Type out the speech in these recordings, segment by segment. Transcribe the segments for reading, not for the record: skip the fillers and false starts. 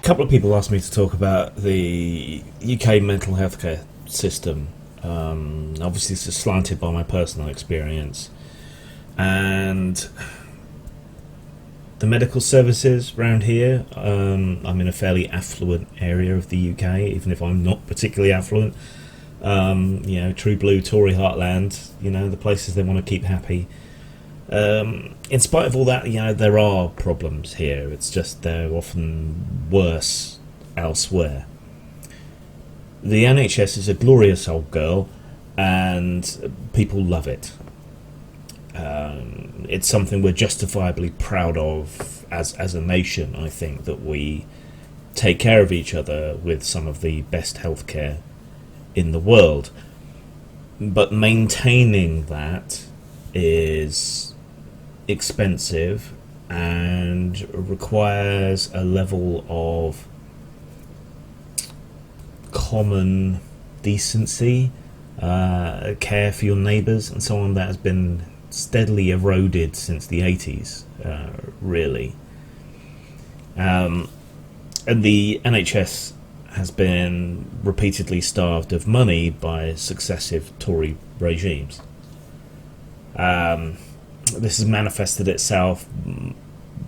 couple of people asked me to talk about the UK mental health care system. Obviously, this is slanted by my personal experience. And the medical services around here, I'm in a fairly affluent area of the UK, even if I'm not particularly affluent. True blue Tory heartland, the places they want to keep happy. In spite of all that, there are problems here. It's just they're often worse elsewhere. The NHS is a glorious old girl, and people love it. It's something we're justifiably proud of as a nation. I think that we take care of each other with some of the best healthcare in the world. But maintaining that is expensive and requires a level of common decency, care for your neighbours and so on, that has been steadily eroded since the 80s, really. And the NHS has been repeatedly starved of money by successive Tory regimes. This has manifested itself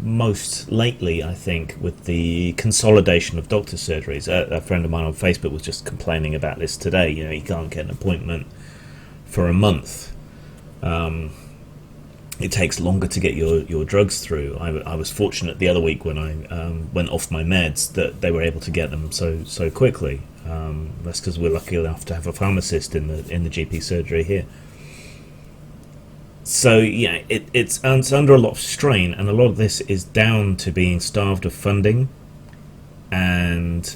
most lately, I think, with the consolidation of doctor surgeries. A friend of mine on Facebook was just complaining about this today. You can't get an appointment for a month. It takes longer to get your drugs through. I was fortunate the other week when I went off my meds that they were able to get them so quickly. That's because we're lucky enough to have a pharmacist in the GP surgery here. So it's under a lot of strain, and a lot of this is down to being starved of funding and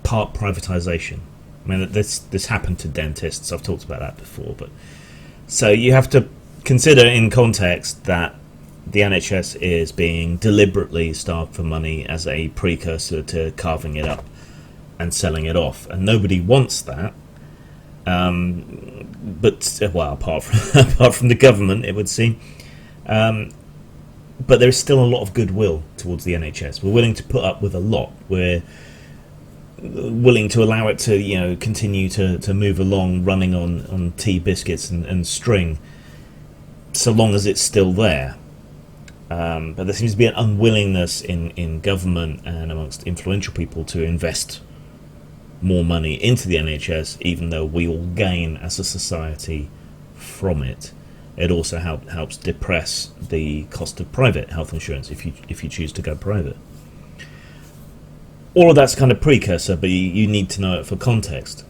part privatisation. I mean, this happened to dentists. I've talked about that before, but so you have to consider in context that the NHS is being deliberately starved for money as a precursor to carving it up and selling it off, and nobody wants that. But apart from the government, it would seem. But there's still a lot of goodwill towards the NHS. We're willing to put up with a lot. We're willing to allow it to continue to move along, running on tea, biscuits, and string, so long as it's still there. But there seems to be an unwillingness in government and amongst influential people to invest more money into the NHS, even though we all gain as a society from it. It also helps depress the cost of private health insurance if you choose to go private. All of that's kind of precursor, but you need to know it for context.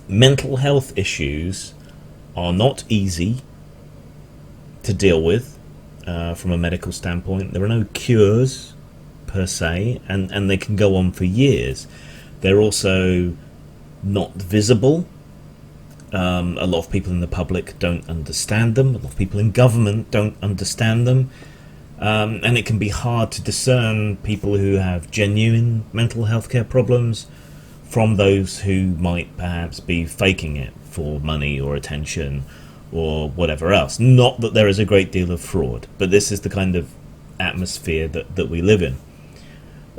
Mental health issues are not easy to deal with from a medical standpoint. There are no cures per se, and they can go on for years. They're also not visible. A lot of people in the public don't understand them. A lot of people in government don't understand them. And it can be hard to discern people who have genuine mental health care problems from those who might perhaps be faking it for money or attention or whatever else. Not that there is a great deal of fraud, but this is the kind of atmosphere that we live in.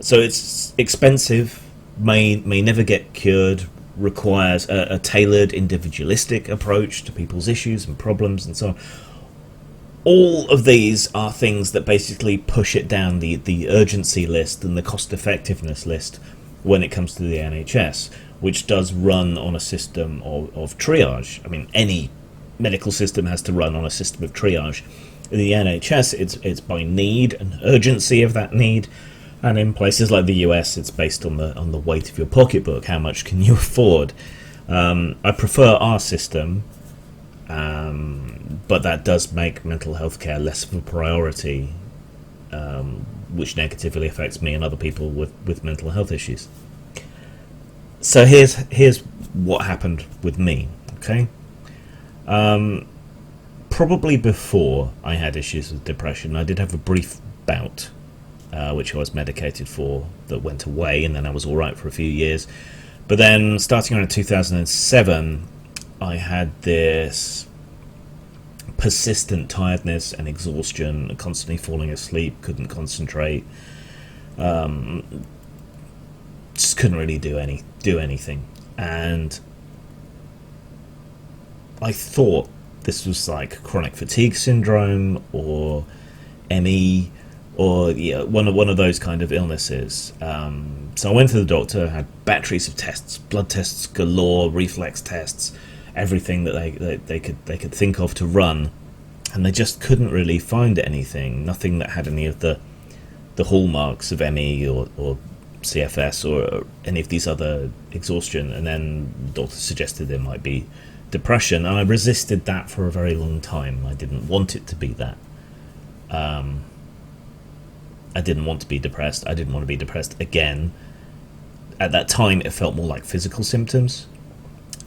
So it's expensive, may never get cured, requires a tailored, individualistic approach to people's issues and problems and so on. All of these are things that basically push it down the urgency list and the cost-effectiveness list when it comes to the NHS, which does run on a system of triage. I mean, any medical system has to run on a system of triage. In the NHS, it's by need and urgency of that need. And in places like the US, it's based on the weight of your pocketbook. How much can you afford? I prefer our system, but that does make mental health care less of a priority, which negatively affects me and other people with mental health issues. So here's what happened with me. Okay, probably before I had issues with depression, I did have a brief bout, which I was medicated for, that went away, and then I was alright for a few years. But then, starting around 2007, I had this persistent tiredness and exhaustion, constantly falling asleep, couldn't concentrate, just couldn't really do anything. And I thought this was like chronic fatigue syndrome or ME or one of those kind of illnesses. So I went to the doctor, had batteries of tests, blood tests galore, reflex tests, everything that they could think of to run, and they just couldn't really find anything. Nothing that had any of the hallmarks of ME or CFS or any of these other exhaustion. And then the doctor suggested there might be depression, and I resisted that for a very long time. I didn't want it to be that. I didn't want to be depressed. I didn't want to be depressed again. At that time, it felt more like physical symptoms.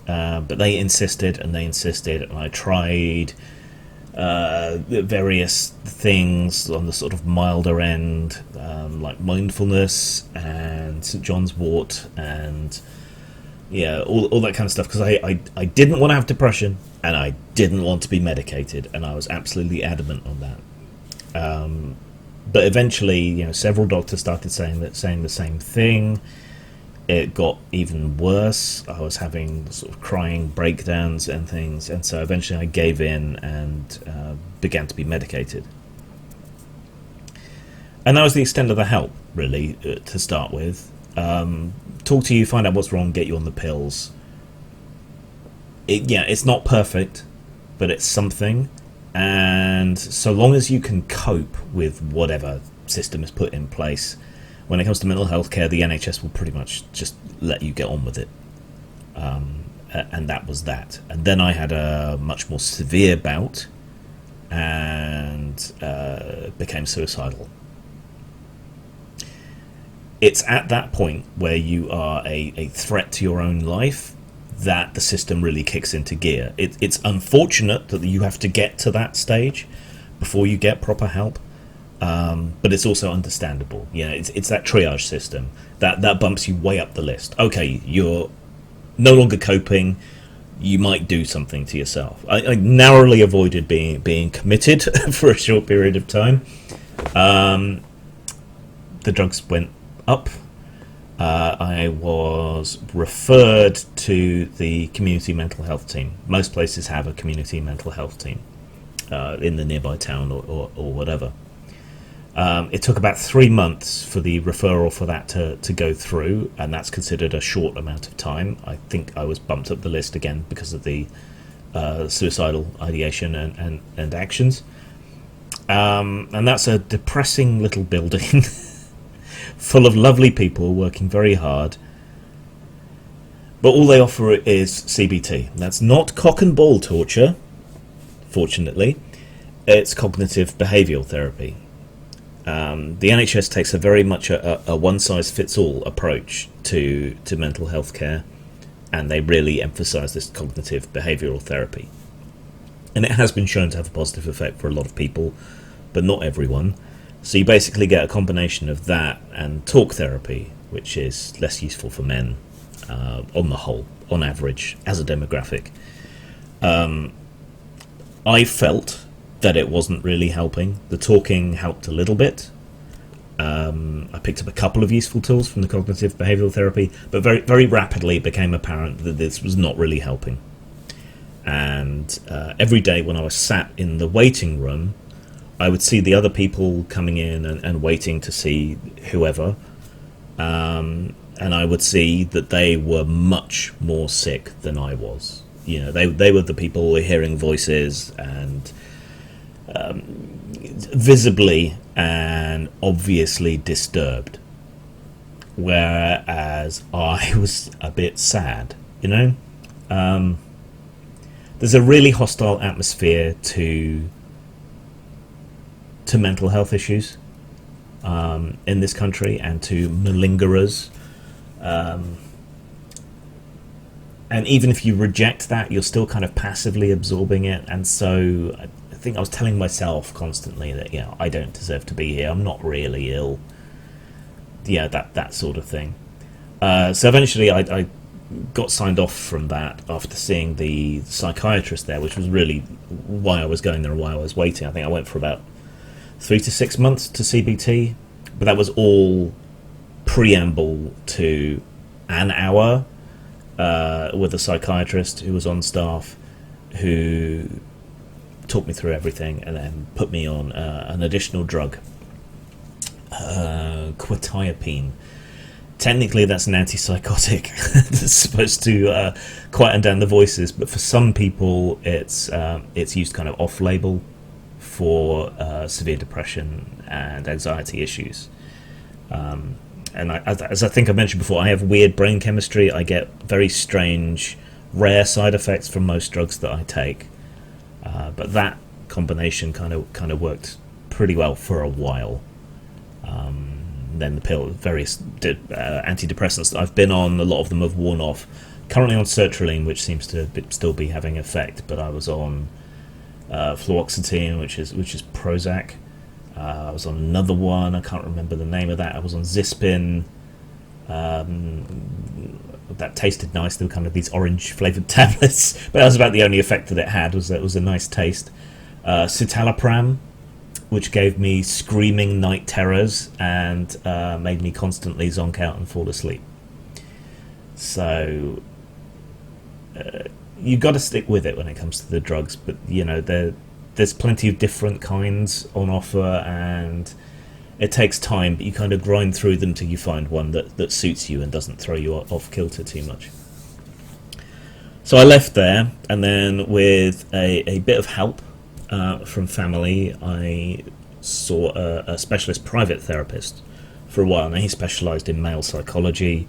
But they insisted, and I tried various things on the sort of milder end, like mindfulness and St. John's wort and all that kind of stuff, because I didn't want to have depression and I didn't want to be medicated, and I was absolutely adamant on that. But eventually, several doctors started saying the same thing. It got even worse. I was having sort of crying breakdowns and things, and so eventually I gave in and began to be medicated. And that was the extent of the help, really, to start with. Talk to you, find out what's wrong, get you on the pills. It's not perfect, but it's something. And so long as you can cope with whatever system is put in place, when it comes to mental health care, the NHS will pretty much just let you get on with it. And that was that. And then I had a much more severe bout and became suicidal. It's at that point where you are a threat to your own life that the system really kicks into gear. It's unfortunate that you have to get to that stage before you get proper help. But it's also understandable. It's that triage system that bumps you way up the list. Okay, you're no longer coping. You might do something to yourself. I narrowly avoided being committed for a short period of time. The drugs went up. I was referred to the community mental health team. Most places have a community mental health team in the nearby town or whatever. It took about 3 months for the referral for that to go through, and that's considered a short amount of time. I think I was bumped up the list again because of the suicidal ideation and actions. And that's a depressing little building full of lovely people working very hard. But all they offer is CBT. That's not cock and ball torture, fortunately. It's cognitive behavioural therapy. The NHS takes a very much a one-size-fits-all approach to mental health care, and they really emphasise this cognitive behavioural therapy. And it has been shown to have a positive effect for a lot of people, but not everyone. So you basically get a combination of that and talk therapy, which is less useful for men on the whole, on average, as a demographic. I felt that it wasn't really helping. The talking helped a little bit. I picked up a couple of useful tools from the cognitive behavioural therapy, but very, very rapidly it became apparent that this was not really helping. And every day when I was sat in the waiting room, I would see the other people coming in and waiting to see whoever, and I would see that they were much more sick than I was. They were the people who were hearing voices and visibly and obviously disturbed, whereas I was a bit sad. There's a really hostile atmosphere to mental health issues in this country and to malingerers. And even if you reject that, you're still kind of passively absorbing it. And so I think I was telling myself constantly that, I don't deserve to be here. I'm not really ill. That sort of thing. So eventually I got signed off from that after seeing the psychiatrist there, which was really why I was going there and why I was waiting. I think I went for about 3 to 6 months to CBT, but that was all preamble to an hour with a psychiatrist who was on staff, who talked me through everything and then put me on an additional drug, quetiapine. Technically that's an antipsychotic that's supposed to quieten down the voices, but for some people it's used kind of off-label for severe depression and anxiety issues. And as I think I mentioned before, I have weird brain chemistry. I get very strange, rare side effects from most drugs that I take. But that combination kind of worked pretty well for a while. Then the various antidepressants that I've been on, a lot of them have worn off. Currently on sertraline, which seems to still be having effect, but I was on fluoxetine, which is Prozac. I was on another one, I can't remember the name of that. I was on Zispin. That tasted nice. They were kind of these orange flavoured tablets, but that was about the only effect that it had, was that it was a nice taste. Citalopram, which gave me screaming night terrors and made me constantly zonk out and fall asleep. So you got to stick with it when it comes to the drugs, but you know, there's plenty of different kinds on offer, and it takes time, but you kind of grind through them till you find one that suits you and doesn't throw you off kilter too much. So I left there, and then with a bit of help from family, I saw a specialist private therapist for a while. Now, he specialised in male psychology,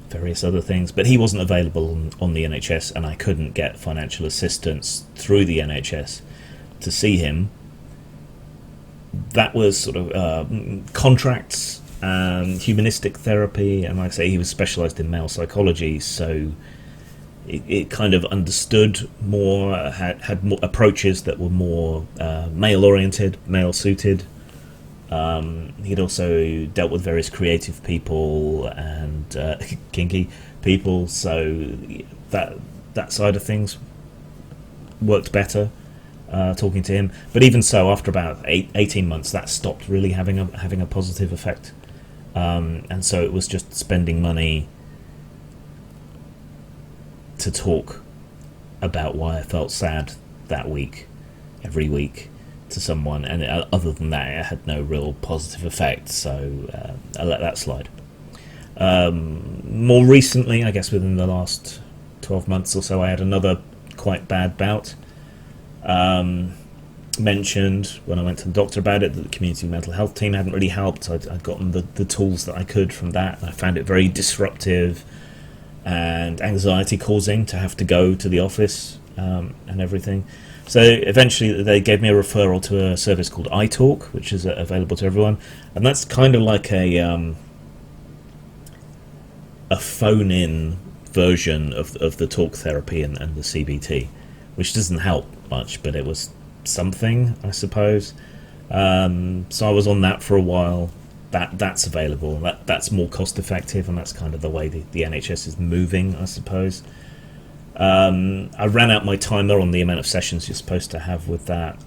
various other things, but he wasn't available on the NHS, and I couldn't get financial assistance through the NHS to see him. That was sort of contracts and humanistic therapy, and like I say, he was specialised in male psychology, so it kind of understood more, had more approaches that were more male-oriented, male-suited. He'd also dealt with various creative people and kinky people, so that side of things worked better. Talking to him, but even so, after about 18 months, that stopped really having a positive effect, and so it was just spending money to talk about why I felt sad that week, every week, to someone, and other than that, it had no real positive effect. So I let that slide. More recently, I guess within the last 12 months or so, I had another quite bad bout. Mentioned when I went to the doctor about it that the community mental health team hadn't really helped. I'd gotten the tools that I could from that, and I found it very disruptive and anxiety causing to have to go to the office and everything. So eventually they gave me a referral to a service called iTalk, which is available to everyone, and that's kind of like a phone-in version of the talk therapy and the CBT, which doesn't help much, but it was something, I suppose. So I was on that for a while. That's available. That's more cost effective, and that's kind of the way the NHS is moving, I suppose. I ran out my timer on the amount of sessions you're supposed to have with that.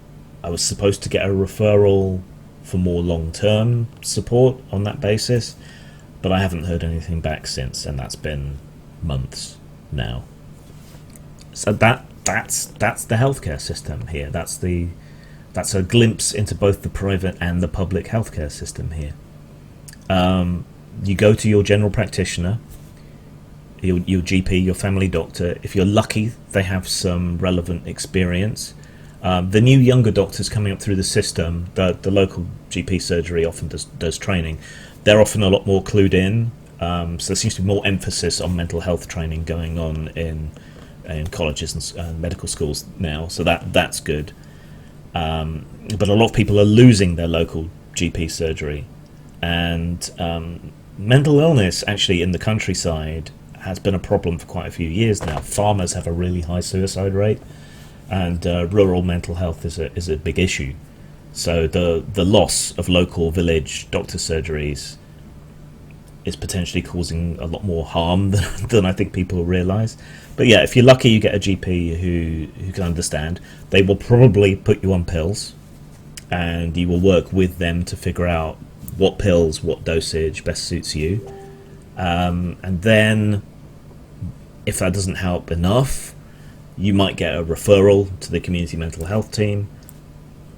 I was supposed to get a referral for more long-term support on that basis, but I haven't heard anything back since, and that's been months now. So that's the healthcare system here. That's a glimpse into both the private and the public healthcare system here. You go to your general practitioner, your GP, your family doctor. If you're lucky, they have some relevant experience. The new younger doctors coming up through the system, the local GP surgery often does training. They're often a lot more clued in. So there seems to be more emphasis on mental health training going on in colleges and medical schools now, so that's good. But a lot of people are losing their local GP surgery, and mental illness actually in the countryside has been a problem for quite a few years now. Farmers have a really high suicide rate, and rural mental health is a big issue. So the loss of local village doctor surgeries is potentially causing a lot more harm than I think people realise. But yeah, if you're lucky, you get a GP who can understand. They will probably put you on pills, and you will work with them to figure out what pills, what dosage best suits you. And then, if that doesn't help enough, you might get a referral to the community mental health team.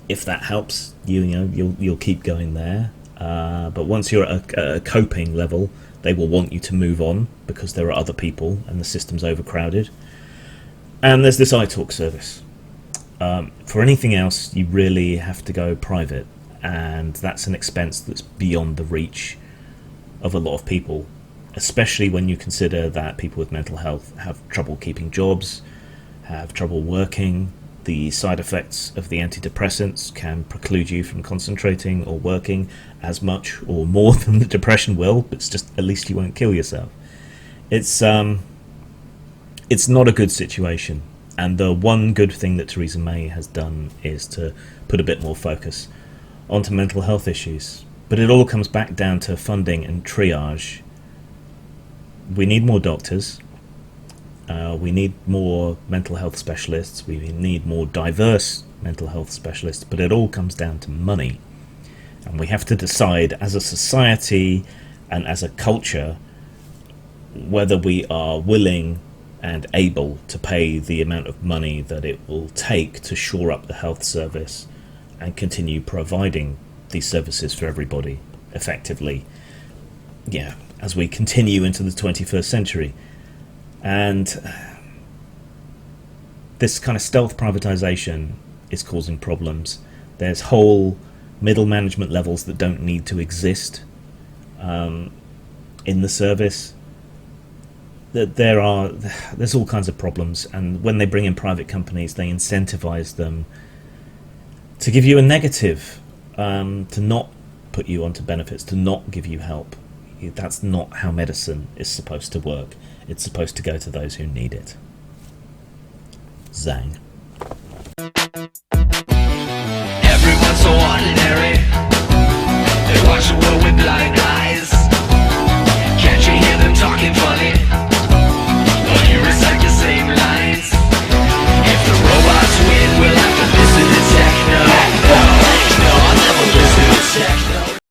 If that helps, you'll keep going there. But once you're at a coping level, they will want you to move on because there are other people and the system's overcrowded. And there's this iTalk service. For anything else, you really have to go private, and that's an expense that's beyond the reach of a lot of people, especially when you consider that people with mental health have trouble keeping jobs, have trouble working. The side effects of the antidepressants can preclude you from concentrating or working as much or more than the depression will, but it's just at least you won't kill yourself. It's not a good situation, and the one good thing that Theresa May has done is to put a bit more focus onto mental health issues. But it all comes back down to funding and triage. We need more doctors. We need more mental health specialists. We need more diverse mental health specialists. But it all comes down to money. And we have to decide as a society and as a culture whether we are willing and able to pay the amount of money that it will take to shore up the health service and continue providing these services for everybody effectively, as we continue into the 21st century. And this kind of stealth privatization is causing problems. There's whole middle management levels that don't need to exist in the service. There's all kinds of problems, and when they bring in private companies, they incentivize them to give you a negative, to not put you onto benefits, to not give you help. That's not how medicine is supposed to work. It's supposed to go to those who need it. Zang.